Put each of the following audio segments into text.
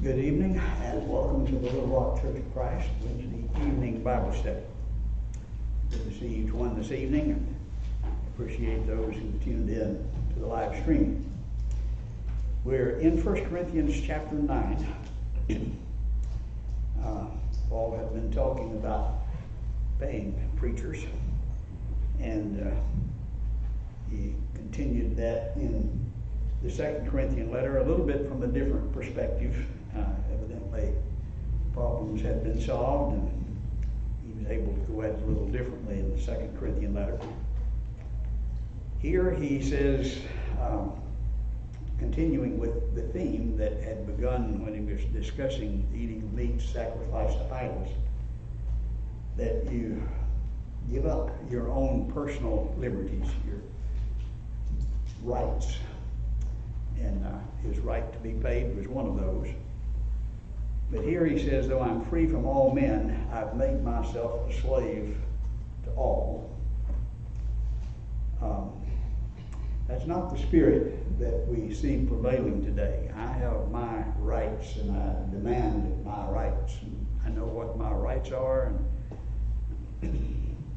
Good evening and welcome to the Little Rock Church of Christ Wednesday evening Bible study. Good to see each one this evening and appreciate those who tuned in to the live stream. We're in 1 Corinthians chapter 9. Paul had been talking about paying preachers, and he continued that in the 2 Corinthian letter a little bit from a different perspective. Evidently problems had been solved and he was able to go at it a little differently in the 2 Corinthian letter. Here he says, continuing with the theme that had begun when he was discussing eating of meat sacrificed to idols, that you give up your own personal liberties, your rights. And his right to be paid was one of those. But here he says, though I'm free from all men, I've made myself a slave to all. That's not the spirit that we see prevailing today. I have my rights and I demand my rights. And I know what my rights are. And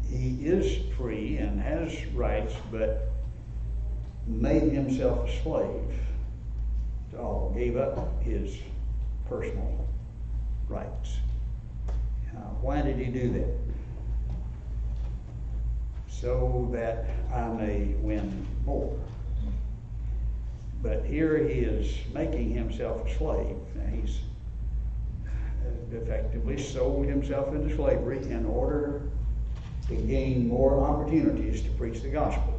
he is free and has rights, but made himself a slave to all, gave up his personal rights. Why did he do that? So that I may win more. But here he is making himself a slave. He's effectively sold himself into slavery in order to gain more opportunities to preach the gospel.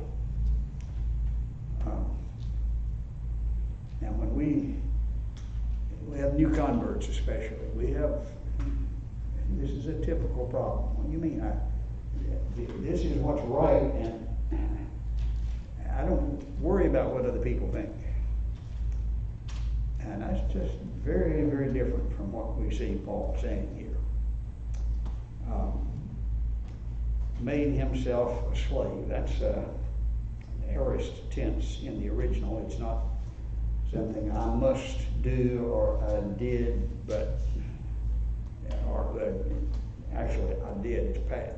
Now, when we have new converts, especially, this is a typical problem. What do you mean? This is what's right, and I don't worry about what other people think. And that's just very, very different from what we see Paul saying here. Made himself a slave. That's aorist tense in the original. It's not something I must do or I did, but actually I did. It's past,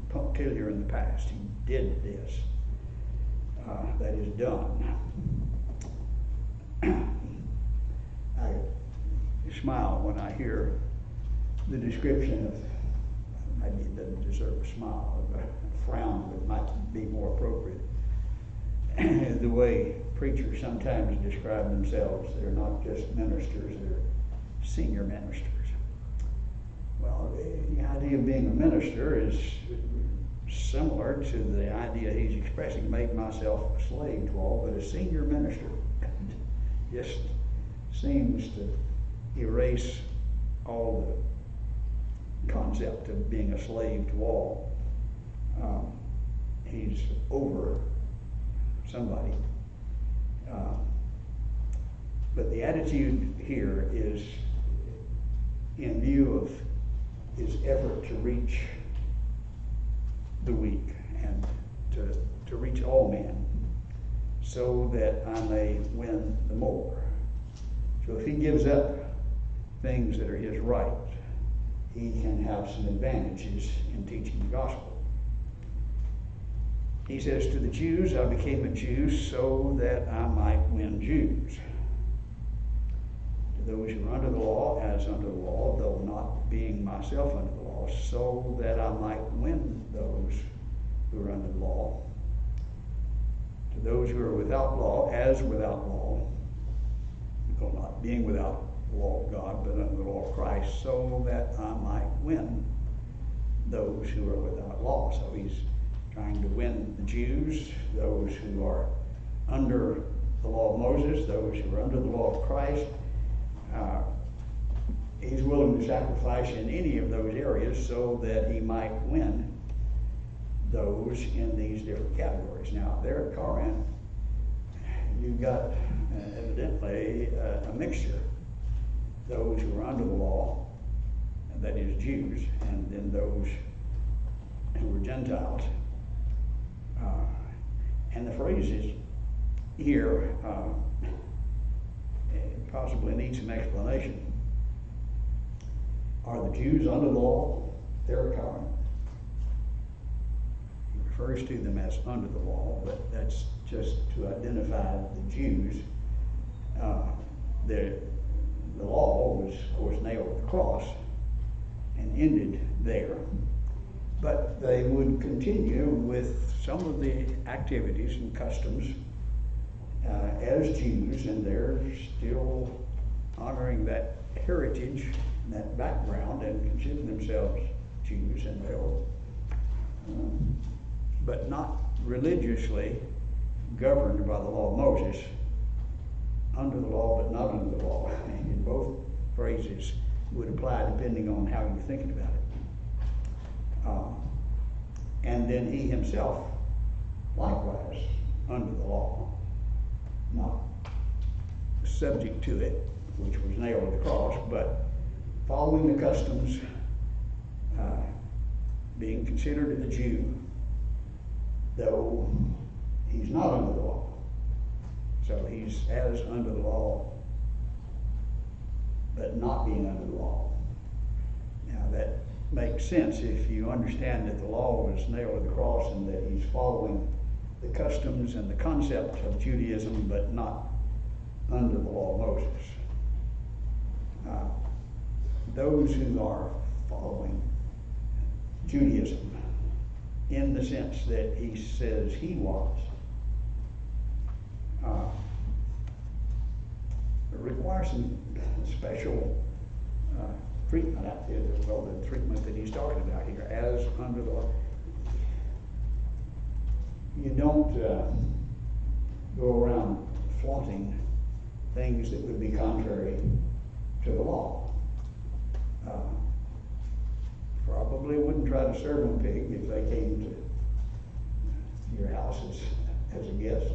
punctiliar in the past. He did this. That is done. I smile when I hear the description of, maybe it doesn't deserve a smile, but a frown that might be more appropriate. The way preachers sometimes describe themselves, they're not just ministers, they're senior ministers. Well, the idea of being a minister is similar to the idea he's expressing, made myself a slave to all, but a senior minister just seems to erase all the concept of being a slave to all. He's over somebody. But the attitude here is in view of his effort to reach the weak and to reach all men so that I may win the more. So if he gives up things that are his right, he can have some advantages in teaching the gospel. He says, to the Jews, I became a Jew so that I might win Jews. To those who are under the law, as under the law, though not being myself under the law, so that I might win those who are under the law. To those who are without law, as without law, though not being without the law of God, but under the law of Christ, so that I might win those who are without law. So he's trying to win the Jews, those who are under the law of Moses, those who are under the law of Christ. He's willing to sacrifice in any of those areas so that he might win those in these different categories. Now, there at Corinth, you've got evidently a mixture. Those who are under the law, and that is Jews, and then those who were Gentiles. And the phrases here possibly needs some explanation. Are the Jews under the law? They're current. He refers to them as under the law, but that's just to identify the Jews. The law was, of course, nailed to the cross and ended there. But they would continue with some of the activities and customs as Jews, and they're still honoring that heritage and that background and consider themselves Jews, and they'll, but not religiously governed by the law of Moses, under the law but not under the law. And both phrases would apply depending on how you're thinking about it. And then he himself, likewise, under the law, not subject to it, which was nailed to the cross, but following the customs, being considered a Jew, though he's not under the law. So he's as under the law, but not being under the law. Now that makes sense if you understand that the law was nailed to the cross and that he's following the customs and the concept of Judaism, but not under the law of Moses. Those who are following Judaism in the sense that he says he was, require some special treatment out there, well, the treatment that he's talking about here, as under the law. You don't go around flaunting things that would be contrary to the law. Probably wouldn't try to serve them pig if they came to your house as a guest.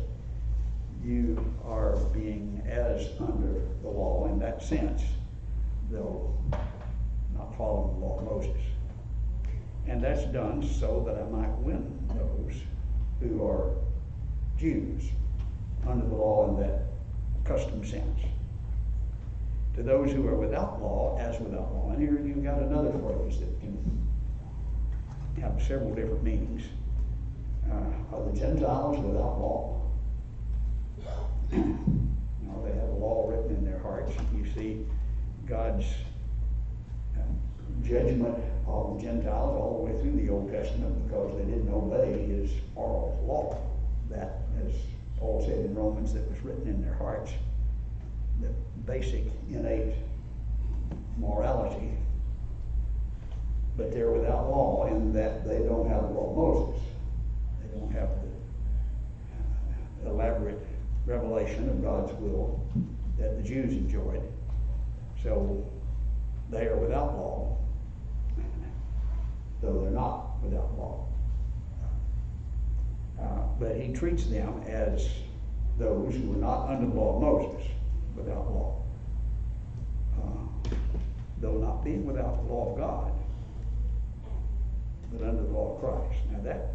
You are being as under the law in that sense, though not following the law of Moses. And that's done so that I might win those who are Jews under the law in that custom sense. To those who are without law, as without law. And here you've got another phrase that can have several different meanings. Are the Gentiles without law? No, they have a law written in their hearts. You see God's judgment of the Gentiles all the way through the Old Testament because they didn't obey his oral law. That, as Paul said in Romans, that was written in their hearts, the basic innate morality. But they're without law in that they don't have the law of Moses. They don't have the elaborate revelation of God's will that the Jews enjoyed. So they are without law, though they're not without law. But he treats them as those who are not under the law of Moses, without law. Though not being without the law of God, but under the law of Christ. Now that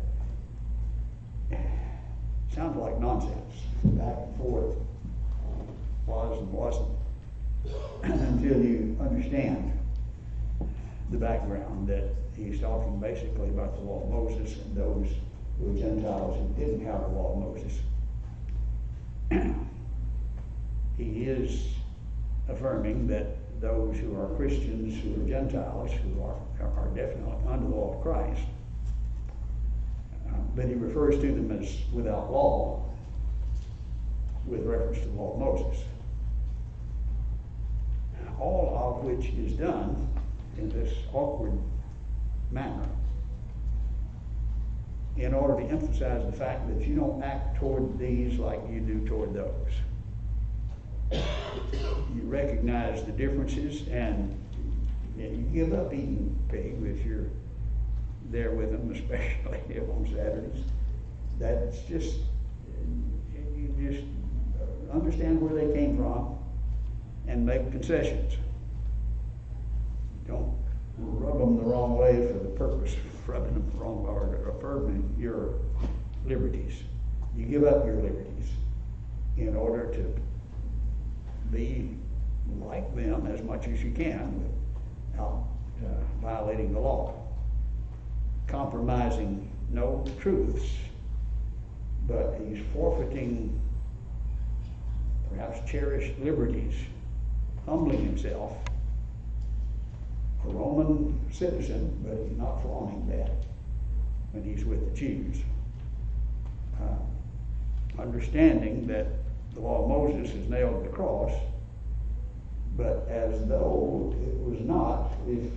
sounds like nonsense, back and forth, was and wasn't, until you understand the background that he's talking basically about the law of Moses and those who were Gentiles who didn't have the law of Moses. He is affirming that those who are Christians who are Gentiles, who are definitely under the law of Christ, but he refers to them as without law with reference to the law of Moses. All of which is done in this awkward manner in order to emphasize the fact that you don't act toward these like you do toward those. You recognize the differences and you give up eating pig if you're there with them, especially on Saturdays. That's just, you just understand where they came from and make concessions. Don't rub them the wrong way for the purpose of rubbing them the wrong way or affirming your liberties. You give up your liberties in order to be like them as much as you can without violating the law. Compromising no truths, but he's forfeiting perhaps cherished liberties, humbling himself, a Roman citizen, but he's not flaunting that when he's with the Jews. Understanding that the law of Moses is nailed to the cross, but as though it was not if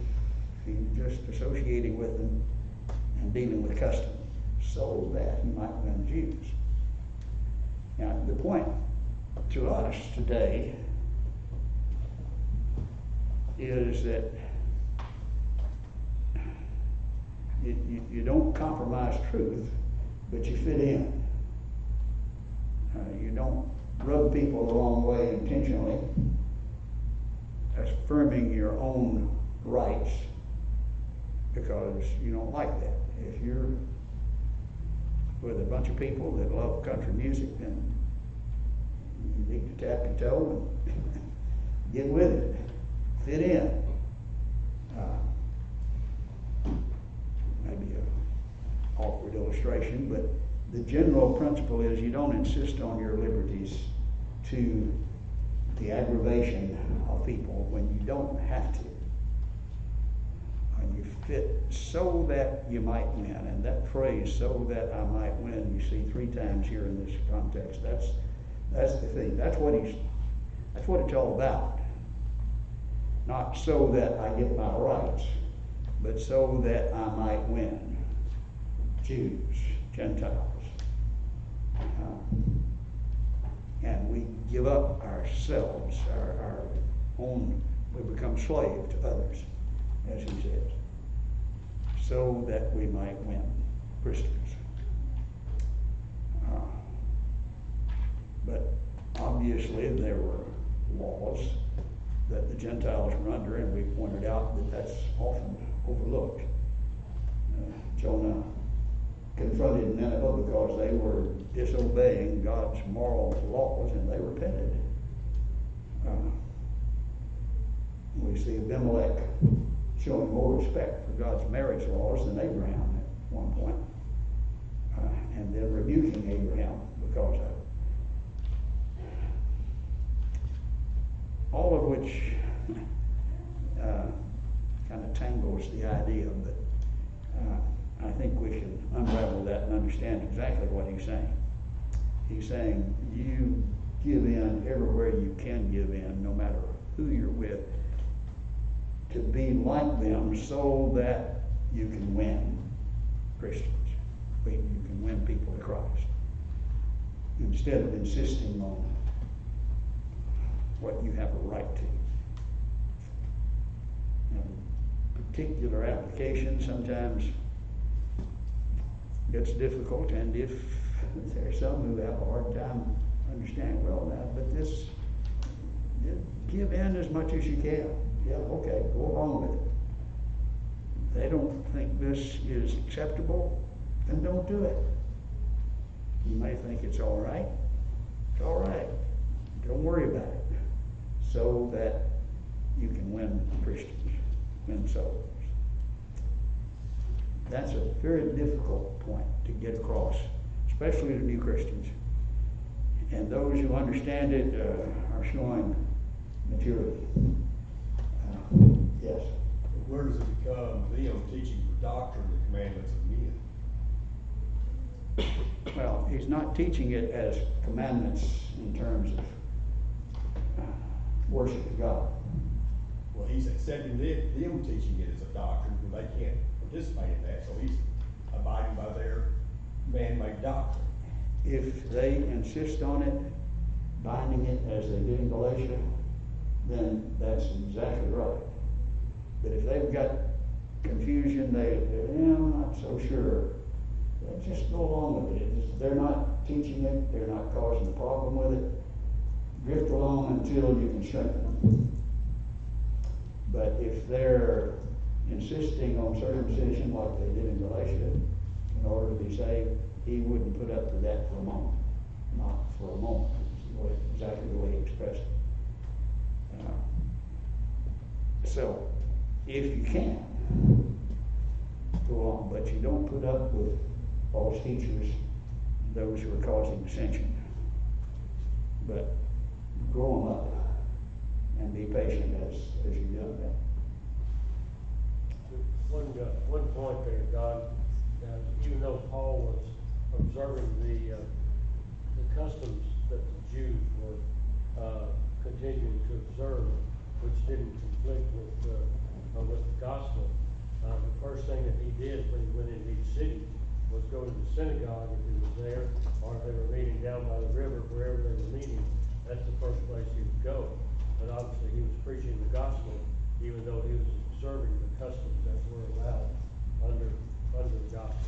he was just associating with them and dealing with custom, so that he might win the Jews. Now, the point to us today is that you don't compromise truth, but you fit in. You don't rub people the wrong way intentionally, affirming your own rights because you don't like that. If you're with a bunch of people that love country music, then you need to tap your toe and get with it, fit in. Maybe an awkward illustration, but the general principle is you don't insist on your liberties to the aggravation of people when you don't have to. And you fit so that you might win. And that phrase, so that I might win, you see 3 times here in this context. That's the thing. That's what it's all about. Not so that I get my rights, but so that I might win Jews, Gentiles. And we give up ourselves, our own, we become slave to others, as he says, so that we might win Christians. But obviously there were laws that the Gentiles were under, and we pointed out that that's often overlooked. Jonah confronted Nineveh because they were disobeying God's moral laws, and they repented. We see Abimelech showing more respect for God's marriage laws than Abraham at one point, and then rebuking Abraham because of it. All of which kind of tangles the idea, but I think we can unravel that and understand exactly what he's saying. He's saying you give in everywhere you can give in, no matter who you're with, to be like them so that you can win Christians. You can win people to Christ. Instead of insisting on what you have a right to. Particular application sometimes gets difficult, and if there are some who have a hard time understanding, well, now, but this, give in as much as you can. Yeah, okay, go along with it. They don't think this is acceptable, then don't do it. You may think it's all right. It's all right. Don't worry about it. So that you can win Christians, win souls. That's a very difficult point to get across, especially to new Christians. And those who understand it are showing maturity. Yes? Where does it become them teaching for doctrine the commandments of men? Well, he's not teaching it as commandments in terms of worship of God. Well, he's accepting them teaching it as a doctrine, because they can't participate in that, so he's abiding by their man-made doctrine. If they insist on it, binding it as they did in Galatia, then that's exactly right. But if they've got confusion, I'm not so sure, just go along with it. They're not teaching it, they're not causing a problem with it. Drift along until you can strengthen them. But if they're insisting on circumcision like they did in Galatia, in order to be saved, he wouldn't put up to that for a moment. Not for a moment. Exactly the way he expressed it. So, if you can, go on, but you don't put up with false teachers, those who are causing dissension. But grow them up and be patient as you've done that. One point there, Don, even though Paul was observing the customs that the Jews were continuing to observe, which didn't conflict with the gospel, the first thing that he did when he went into each city was go to the synagogue if he was there, or if they were meeting down by the river, wherever they were meeting. That's the first place he would go. But obviously he was preaching the gospel, even though he was observing the customs that were allowed under the gospel.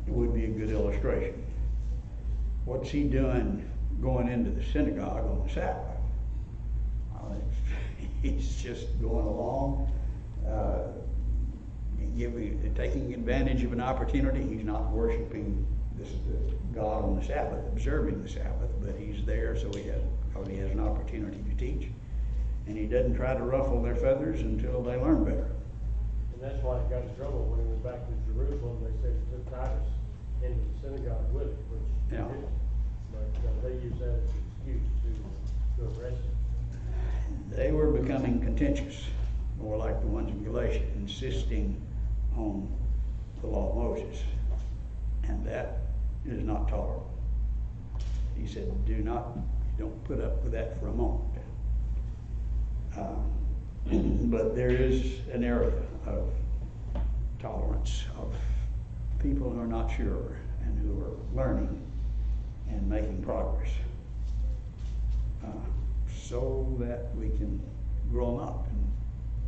It would be a good illustration. What's he doing going into the synagogue on the Sabbath? Well, he's just going along, taking advantage of an opportunity. He's not worshiping this God on the Sabbath, observing the Sabbath, but he's there so he has an opportunity to teach. And he doesn't try to ruffle their feathers until they learn better. And that's why he got in trouble when he went back to Jerusalem. They said he took Titus into the synagogue with him, which he didn't. But they used that as an excuse to arrest him. They were becoming contentious, more like the ones in Galatia, insisting on the law of Moses. And that is not tolerable. He said, don't put up with that for a moment. But there is an area of tolerance of people who are not sure and who are learning and making progress, so that we can grow them up and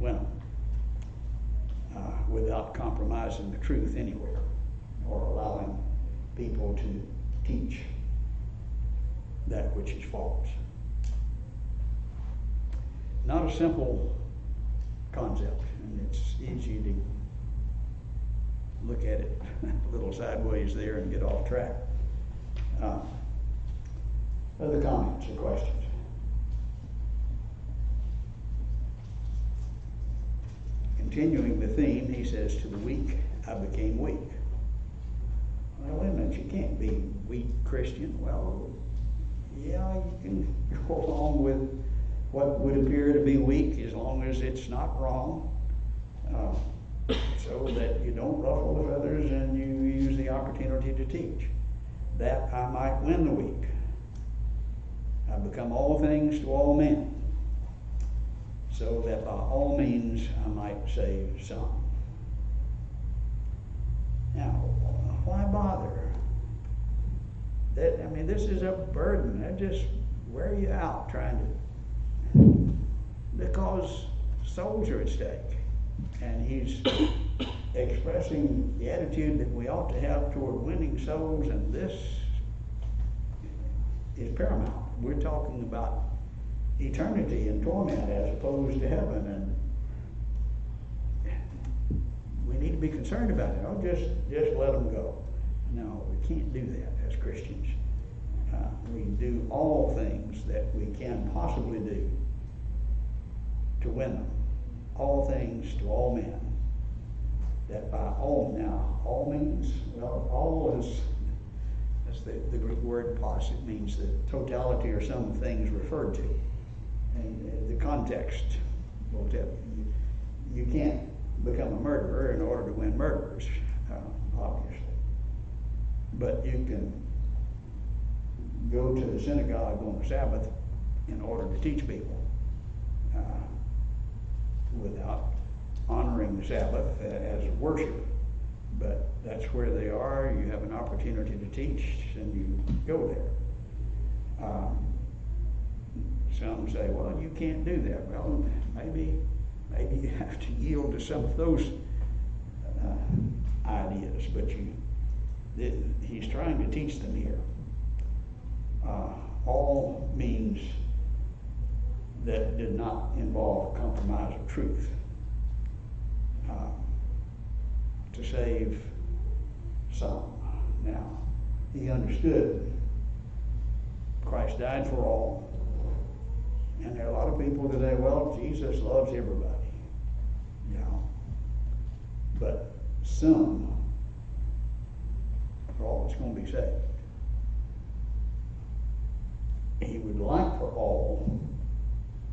win them without compromising the truth anywhere or allowing people to teach that which is false. Not a simple concept, and it's easy to look at it a little sideways there and get off track. Other comments or questions? Continuing the theme, he says, to the weak, I became weak. Well, wait a minute, you can't be weak Christian. Well, yeah, you can go along with what would appear to be weak as long as it's not wrong, so that you don't ruffle the feathers and you use the opportunity to teach, that I might win the weak. I become all things to all men, so that by all means I might save some. Now, why bother? This is a burden. That just wear you out trying to, because souls are at stake. And he's expressing the attitude that we ought to have toward winning souls, and this is paramount. We're talking about eternity and torment as opposed to heaven, and we need to be concerned about it. Don't just let them go. No, we can't do that as Christians. We do all things that we can possibly do to win them. All things to all men. That by all, now, all means, well, all is, that's the Greek word pos. It means the totality or some things referred to. And the context will tell you. You can't become a murderer in order to win murderers, obviously. But you can go to the synagogue on the Sabbath in order to teach people without honoring the Sabbath as a worship. But that's where they are. You have an opportunity to teach, and you go there. Some say, well, you can't do that. Well, maybe you have to yield to some of those ideas, but he's trying to teach them here. All means that did not involve compromise of truth. To save some. Now, he understood Christ died for all, And there are a lot of people today, well, Jesus loves everybody, you know. But some are always going to be saved. He would like for all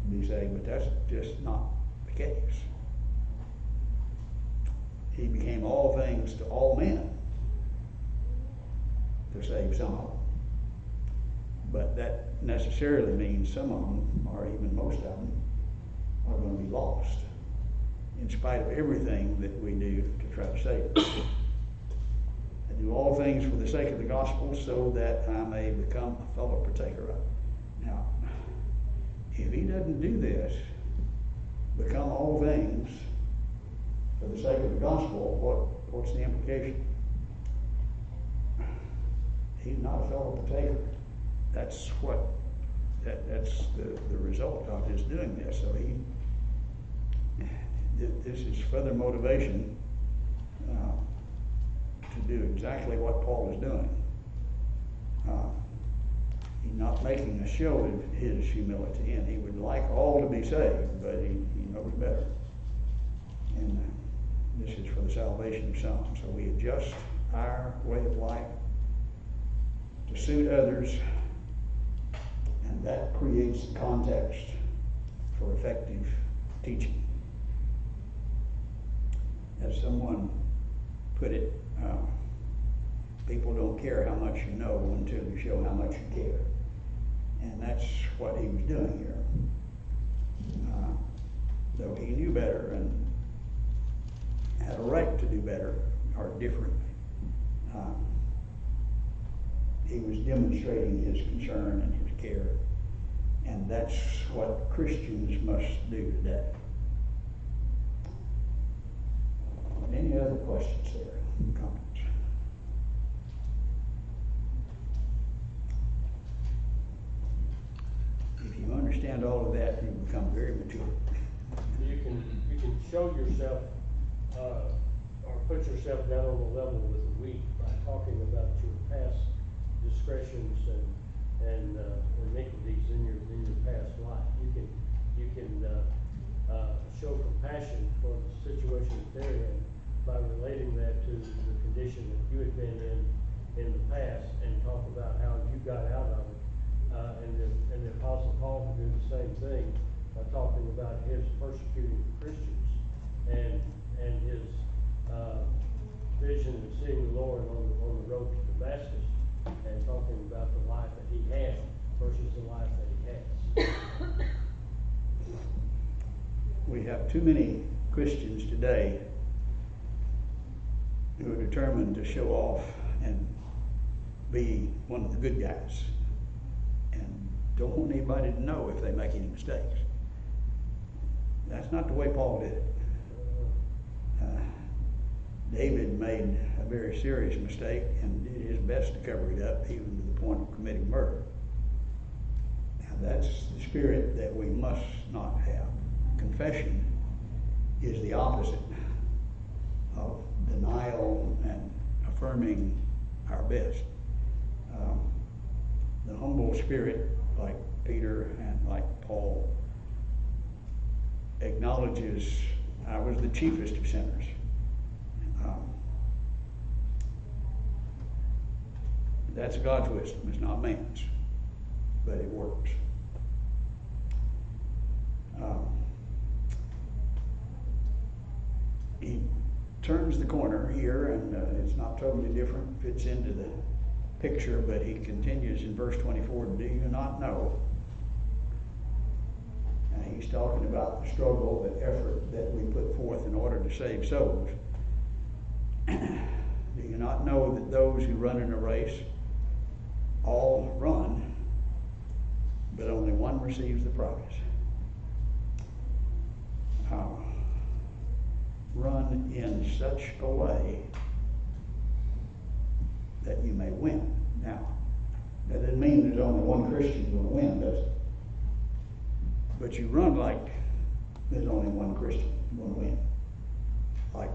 to be saved, but that's just not the case. He became all things to all men to save some of them. But that necessarily means some of them, or even most of them, are going to be lost in spite of everything that we do to try to save them. I do all things for the sake of the gospel so that I may become a fellow partaker of it. Now, if he doesn't do this, become all things for the sake of the gospel, what's the implication? He's not a fellow partaker. That's the result of his doing this. So this is further motivation to do exactly what Paul is doing. He's not making a show of his humility, and he would like all to be saved, but he knows better. And this is for the salvation of some. So we adjust our way of life to suit others, and that creates the context for effective teaching. As someone put it, people don't care how much you know until you show how much you care. And that's what he was doing here. Though he knew better and had a right to do better or differently, he was demonstrating his concern and his care. And that's what Christians must do today. Any other questions there? Comments? If you understand all of that, you become very mature. You can show yourself or put yourself down on the level with the weak by talking about your past discretions and iniquities in your past life. You can show compassion for the situation that they're in by relating that to the condition that you had been in the past, and talk about how you got out of it. And the Apostle Paul could do the same thing by talking about his persecuting Christians and his vision of seeing the Lord on the road to Damascus, and talking about the life that he had versus the life that he has. We have too many Christians today who are determined to show off and be one of the good guys, and don't want anybody to know if they make any mistakes. That's not the way Paul did it. David made a very serious mistake and did his best to cover it up, even to the point of committing murder. Now that's the spirit that we must not have. Confession is the opposite of denial and affirming our best. The humble spirit, like Peter and like Paul, acknowledges I was the chiefest of sinners. That's God's wisdom, it's not man's, but it works. He turns the corner here, and it's not totally different, fits into the picture, but he continues in verse 24, do you not know? And he's talking about the struggle, the effort that we put forth in order to save souls. Do you not know that those who run in a race all run, but only one receives the prize? Run in such a way that you may win. Now, that doesn't mean there's only one Christian going to win, does it? But you run like there's only one Christian going to win. Like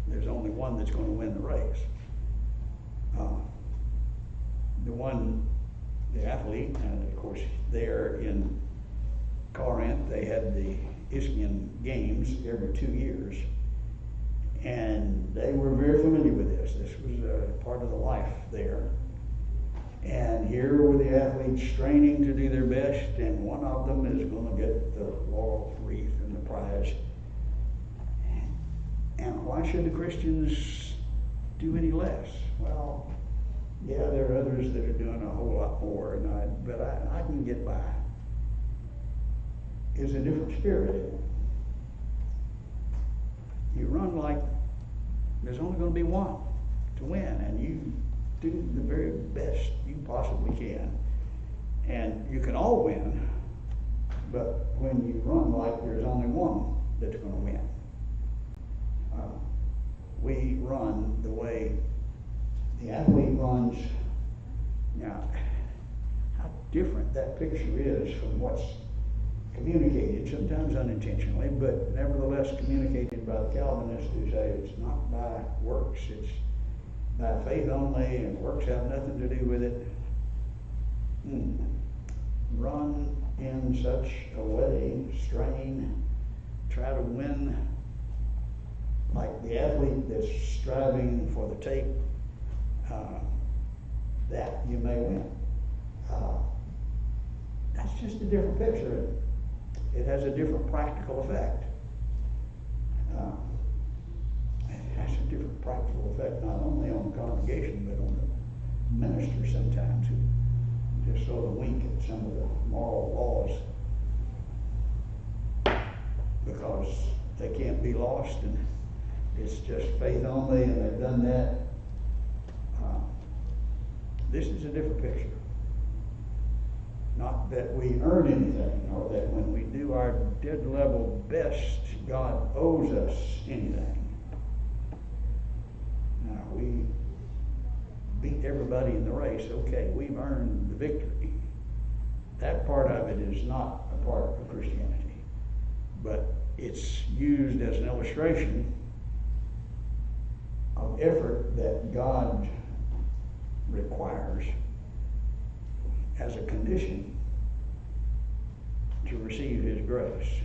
there's only one that's going to win the race. The athlete, and of course there in Corinth, they had the Isthmian Games every 2 years. And they were very familiar with this. This was part of the life there. And here were the athletes straining to do their best, and one of them is going to get the laurel wreath and the prize. And why should the Christians do any less? Well, yeah, there are others that are doing a whole lot more, but I can get by. It's a different spirit, isn't it? You run like there's only going to be one to win, and you do the very best you possibly can. And you can all win, but when you run like there's only one that's going to win. We run the way the athlete runs. Now, how different that picture is from what's communicated, sometimes unintentionally, but nevertheless communicated by the Calvinists who say it's not by works, it's by faith only, and works have nothing to do with it. Run in such a way, strain, try to win like the athlete that's striving for the tape, that you may win. That's just a different picture. It has a different practical effect. It has a different practical effect not only on the congregation, but on the minister sometimes, who just sort of wink at some of the moral laws because they can't be lost, and it's just faith only, and they've done that. This is a different picture. Not that we earn anything, or that when we do our dead level best, God owes us anything. Now, we beat everybody in the race. Okay, we've earned the victory. That part of it is not a part of Christianity, but it's used as an illustration of effort that God requires as a condition to receive His grace.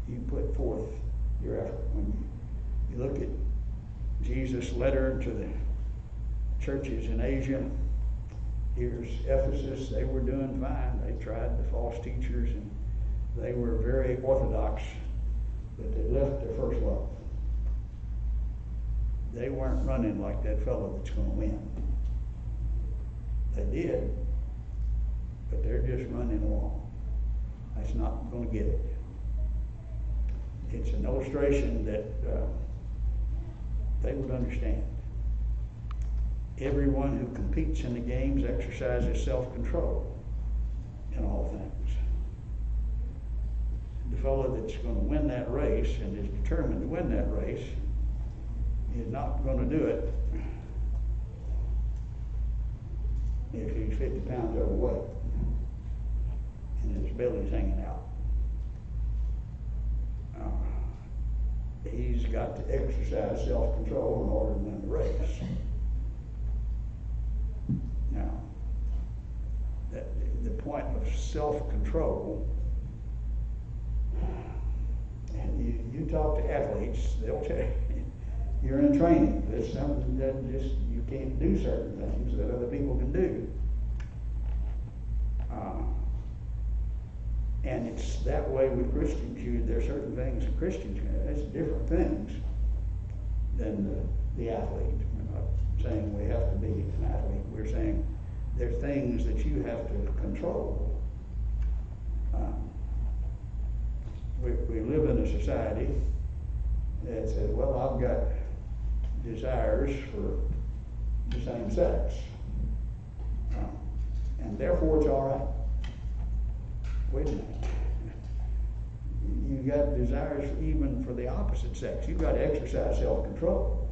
You put forth your effort. When you look at Jesus' letter to the churches in Asia, here's Ephesus. They were doing fine. They tried the false teachers, and they were very orthodox, but they left their first love. They weren't running like that fellow that's going to win. They did, but they're just running along. That's not going to get it. It's an illustration that they would understand. Everyone who competes in the games exercises self-control in all things. The fellow that's going to win that race and is determined to win that race is not going to do it if he's 50 pounds overweight and his belly's hanging out. He's got to exercise self-control in order to win the race. Now, the point of self-control, and you talk to athletes, they'll tell you, you're in training. There's something that just, you can't do certain things that other people can do. And it's that way with Christians. There are certain things that Christians can do. That's different things than the athlete. We're not saying we have to be an athlete. We're saying there are things that you have to control. We live in a society that says, well, I've got desires for the same sex. And therefore it's all right. Wait a minute. You've got desires even for the opposite sex. You've got to exercise self-control.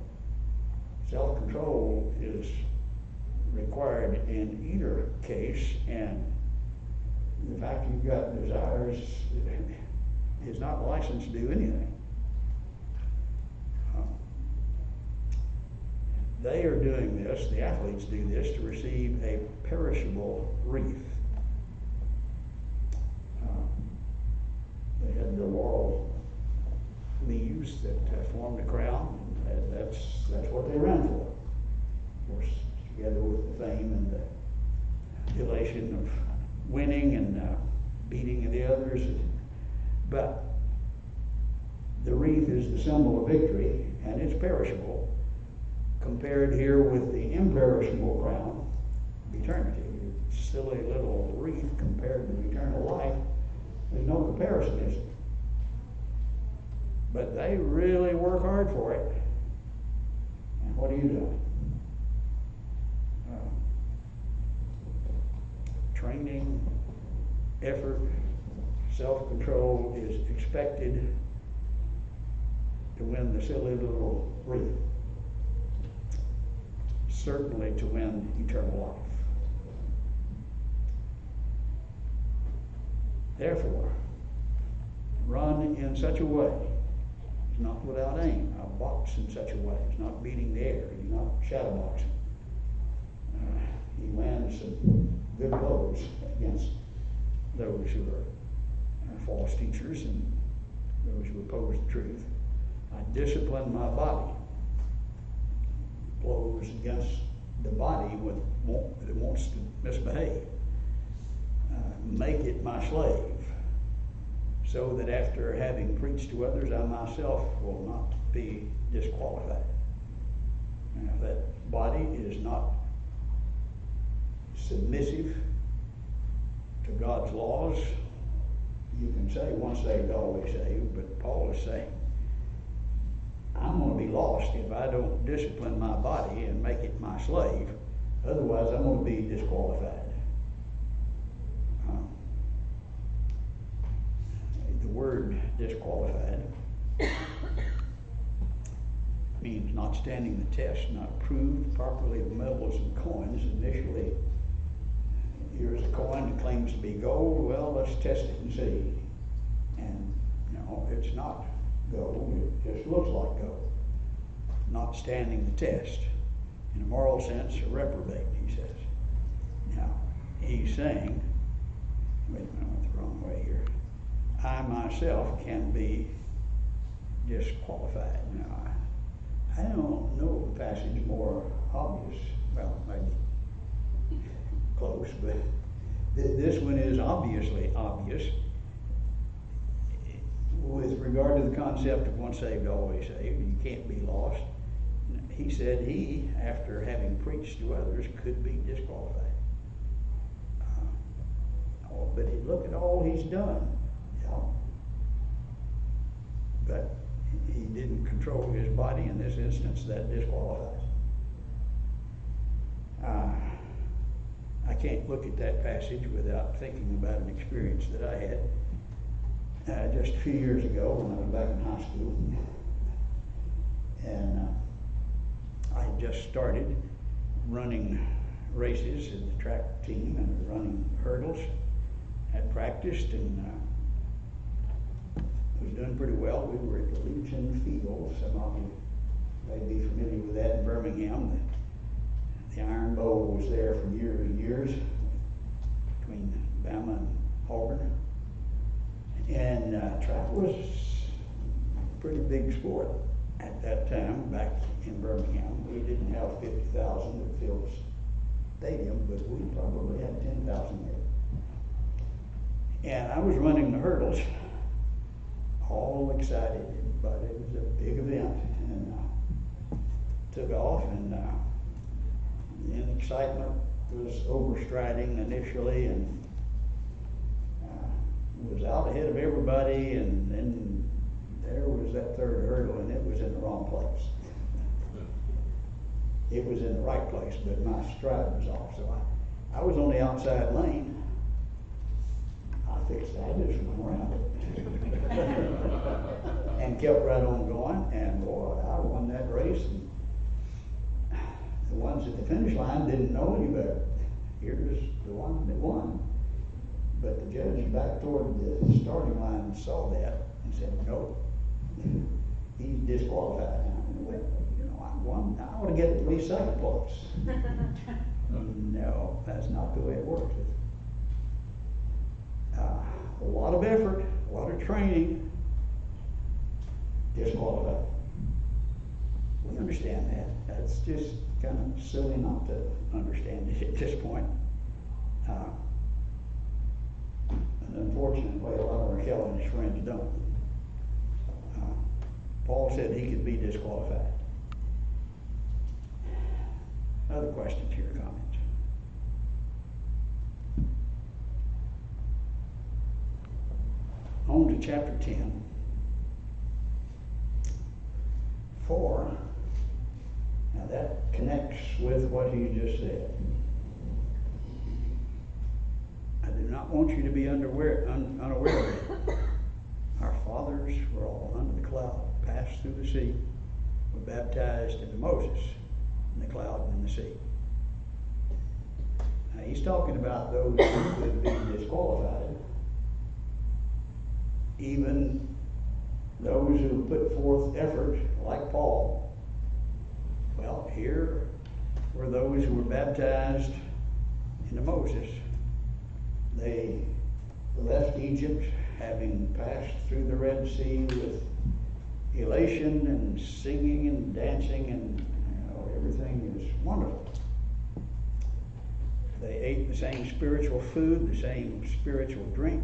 Self-control is required in either case, and the fact you've got desires is not licensed to do anything. They are doing this, the athletes do this, to receive a perishable wreath. the laurel leaves that form the crown. And that's what they ran for. Of course, together with the fame and the elation of winning and beating the others. But the wreath is the symbol of victory, and it's perishable, compared here with the imperishable crown of eternity. It's a silly little wreath compared to eternal life. There's no comparison, is there? But they really work hard for it. And what are you doing? Training, effort, self-control is expected to win the silly little wreath. Certainly to win eternal life. Therefore, run in such a way, it's not without aim. Now, box in such a way, it's not beating the air, he's not shadow boxing. He lands some good blows against those who are false teachers and those who oppose the truth. I discipline my body. Blows against the body that wants to misbehave. Make it my slave, so that after having preached to others, I myself will not be disqualified. And if that body is not submissive to God's laws, you can say once saved, always saved, but Paul is saying, I'm going to be lost if I don't discipline my body and make it my slave. Otherwise, I'm going to be disqualified. The word disqualified means not standing the test, not approved properly of metals and coins initially. Here's a coin that claims to be gold. Well, let's test it and see. And, it's not gold. It just looks like gold. Not standing the test. In a moral sense, a reprobate, he says. Now, he's saying, wait a minute, I went the wrong way here. I myself can be disqualified. Now, I don't know a passage more obvious. Well, maybe close, but this one is obviously obvious with regard to the concept of once saved, always saved. You can't be lost. He said he, after having preached to others, could be disqualified. But look at all he's done. Yeah. But he didn't control his body in this instance. That disqualifies. I can't look at that passage without thinking about an experience that I had just a few years ago when I was back in high school. And I had just started running races in the track team and running hurdles. Had practiced and was doing pretty well. We were at the Legion Field. Some of you may be familiar with that in Birmingham. The Iron Bowl was there for years and years between Bama and Auburn. And track was a pretty big sport at that time back in Birmingham. We didn't have 50,000 that filled the stadium, but we probably had 10,000 there. And I was running the hurdles, all excited, but it was a big event, and took off, and the excitement was overstriding initially, and was out ahead of everybody, and then there was that third hurdle, and it was in the wrong place. It was in the right place, but my stride was off, so I was on the outside lane. I fixed that, I just went around it. And kept right on going, and boy, I won that race. And the ones at the finish line didn't know any better. Here's the one that won. But the judge back toward the starting line saw that and said, nope, he's disqualified. And I went, I won, I ought to get at least second place. No, that's not the way it works. A lot of effort, a lot of training, disqualified. We understand that. That's just kind of silly not to understand it at this point. And unfortunately, a lot of our Calvinist friends don't. Paul said he could be disqualified. Other questions here, comments? On to chapter 10. 4. Now that connects with what he just said. I do not want you to be unaware of it. Our fathers were all under the cloud, passed through the sea, were baptized into Moses in the cloud and in the sea. Now he's talking about those who could be disqualified, even those who put forth effort, like Paul. Well, here were those who were baptized into Moses. They left Egypt, having passed through the Red Sea with elation and singing and dancing, and everything is wonderful. They ate the same spiritual food, the same spiritual drink.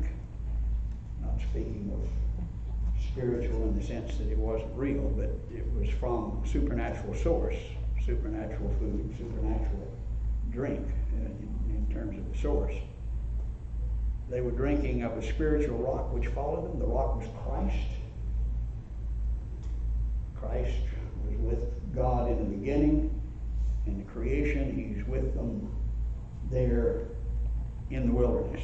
Not speaking of spiritual in the sense that it wasn't real, but it was from supernatural source, supernatural food, supernatural drink in terms of the source. They were drinking of a spiritual rock which followed them. The rock was Christ. Christ was with God in the beginning. In the creation, he's with them there in the wilderness.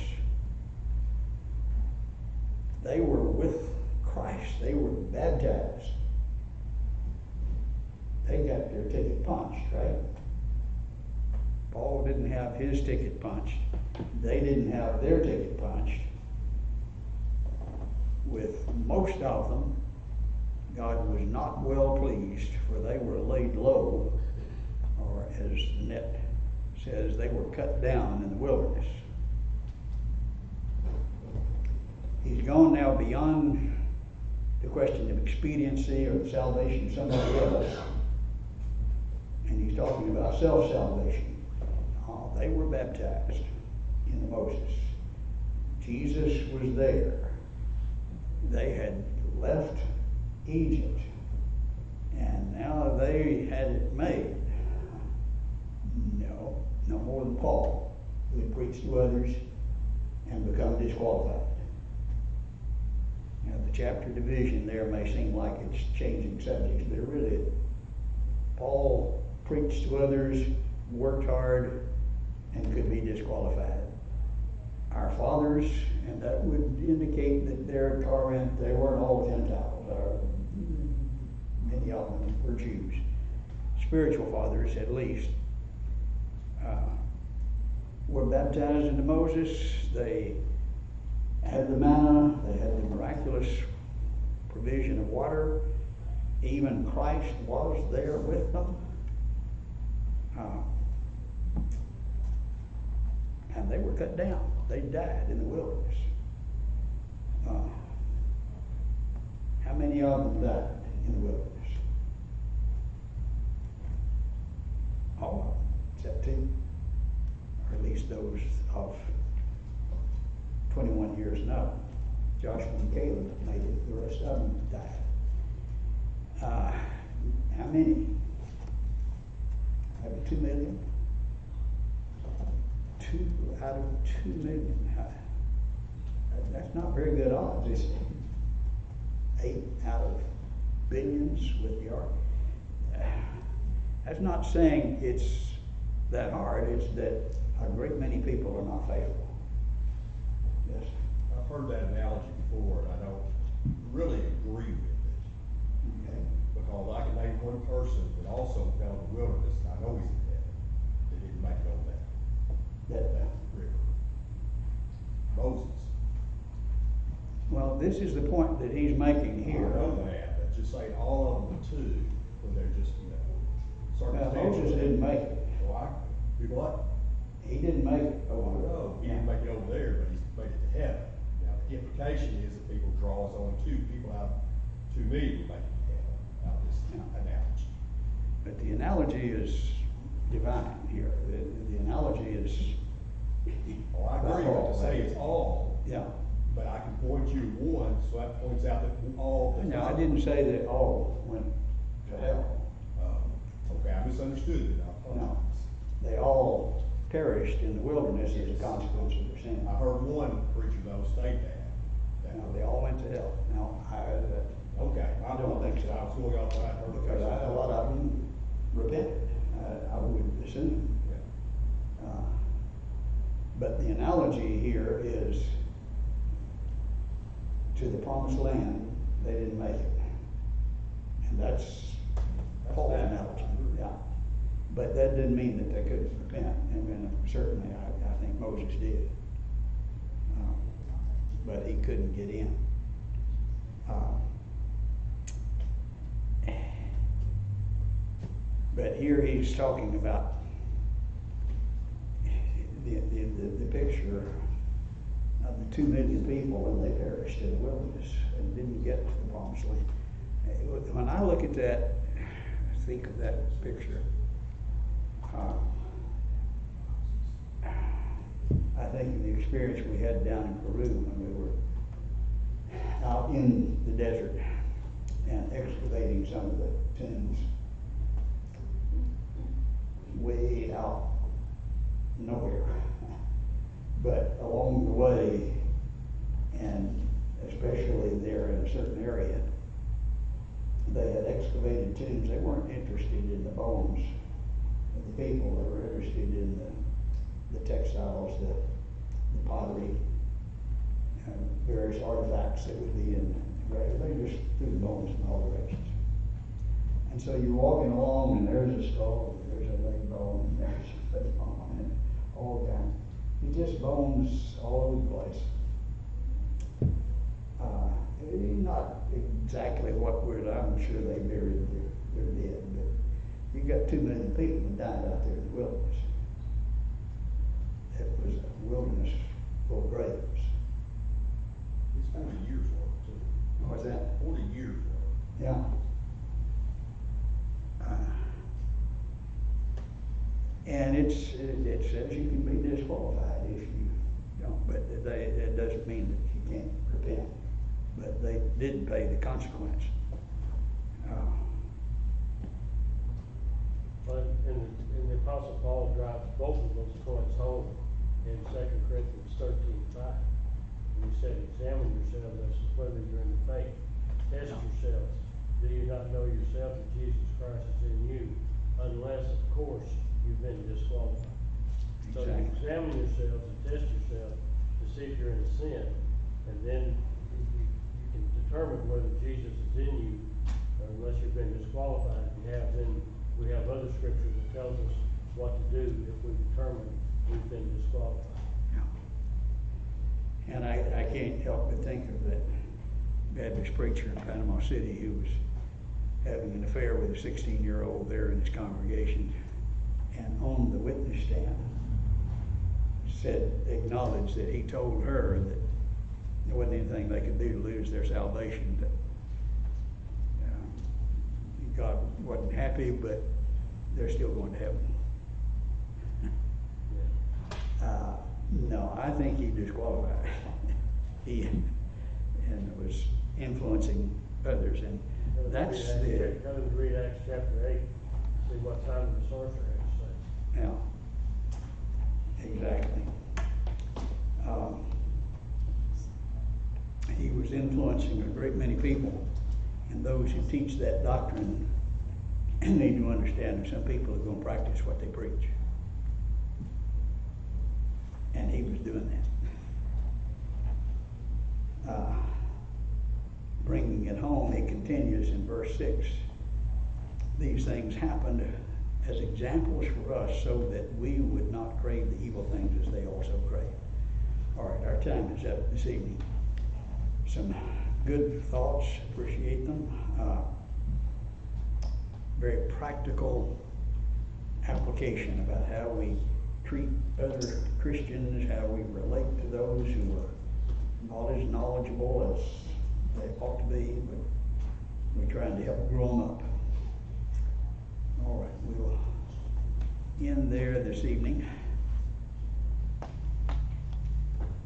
They were with Christ. They were baptized. They got their ticket punched, right? Paul didn't have his ticket punched. They didn't have their ticket punched. With most of them, God was not well pleased, for they were laid low, or as the net says, they were cut down in the wilderness. He's gone now beyond the question of expediency or the salvation of somebody else, and he's talking about self-salvation. They were baptized in Moses. Jesus was there. They had left Egypt, and now they had it made. No more than Paul, who had preached to others and become disqualified. Now, the chapter division there may seem like it's changing subjects, but it really isn't. Paul preached to others, worked hard, and could be disqualified. Our fathers, and that would indicate that they're Corinth, they weren't all Gentiles. Many of them were Jews. Spiritual fathers, at least, were baptized into Moses. They had the manna. They had the miraculous provision of water. Even Christ was there with them. And they were cut down. They died in the wilderness. How many of them died in the wilderness? All of them, except 2. Or at least those of 21 years and up. Joshua and Caleb made it. The rest of them died. How many? Maybe 2 million? 2 out of 2 million. That's not very good odds, is it? 8 out of billions with the ark. That's not saying it's that hard. It's that a great many people are not faithful. Yes. I've heard that analogy before, and I don't really agree with it. Okay. Because I can name one person that also fell in the wilderness, and I know he's in heaven, that didn't make it over that river. Moses. Well, this is the point that he's making I here. know that, but just saying all of them too, when they're just, Moses didn't make it. Well, do what? He didn't make it. Oh, no, he didn't make it over there, but he made it to heaven. implication is that people draws on people out, to me, would make out of this analogy. But the analogy is divine here. The analogy is. Oh, I agree, but to say it's all, Yeah. but I can point you to one, so that points out that all. No, I didn't say that all went to hell. Okay, I misunderstood it, I No, apologize. they all perished in the wilderness as a consequence of their sin. I heard one preacher though state that. No, they all went to hell. Now, Okay, I don't think so. I was going off what I heard. because a lot of them repented, I would assume. Yeah. But the analogy here is to the promised land, they didn't make it. And that's Paul's bad. analogy, yeah. But that didn't mean that they couldn't repent, and certainly I think Moses did. But he couldn't get in. But here he's talking about the picture of the 2 million people, and they perished in the wilderness and didn't get to the promised land. When I look at that, think of that picture, I think of the experience we had down in Peru when we were out in the desert and excavating some of the tombs way out nowhere. But along the way, and especially there in a certain area, they had excavated tombs. They weren't interested in the bones of the people. They were interested in the textiles, the pottery, various artifacts that would be in the grave. They just threw the bones in all directions. And so you're walking along, and there's a skull, and there's a leg bone, and there's a foot bone, and all kinds. It's just bones all over the place. Not exactly what I'm sure they buried their dead, but you got 2 million people that died out there in the wilderness. It was a wilderness full of graves. It's 40 years worth too. What's that? 40 years worth. Yeah. And it says you can be disqualified if you don't, but it doesn't mean that you can't repent. But they did pay the consequence. But and the Apostle Paul drives both of those points home in 2 Corinthians 13:5. And he said, examine yourselves as to whether you're in the faith. Test yourselves. Do you not know yourself that Jesus Christ is in you? Unless, of course, you've been disqualified. So you Exactly. examine yourselves and test yourself to see if you're in sin. And then you can determine whether Jesus is in you, unless you've been disqualified. If you have, then we have other scriptures that tells us what to do if we determine we've been disqualified. Yeah. And I can't help but think of that Baptist preacher in Panama City who was having an affair with a 16-year-old there in his congregation, and on the witness stand acknowledged that he told her that there wasn't anything they could do to lose their salvation, that God wasn't happy, but they're still going to heaven. No, I think he disqualified. He was influencing others, and that's the. Go and read Acts chapter 8, see what Simon the sorcerer had to say. Yeah, exactly. He was influencing a great many people, and those who teach that doctrine need to understand that some people are going to practice what they preach. And he was doing that. Bringing it home, he continues in verse 6. These things happened as examples for us so that we would not crave the evil things as they also crave. All right, our time is up this evening. Some good thoughts, appreciate them. Very practical application about how we treat other Christians, how we relate to those who are knowledge knowledgeable as they ought to be, but we're trying to help grow them up. All right, we'll end there this evening.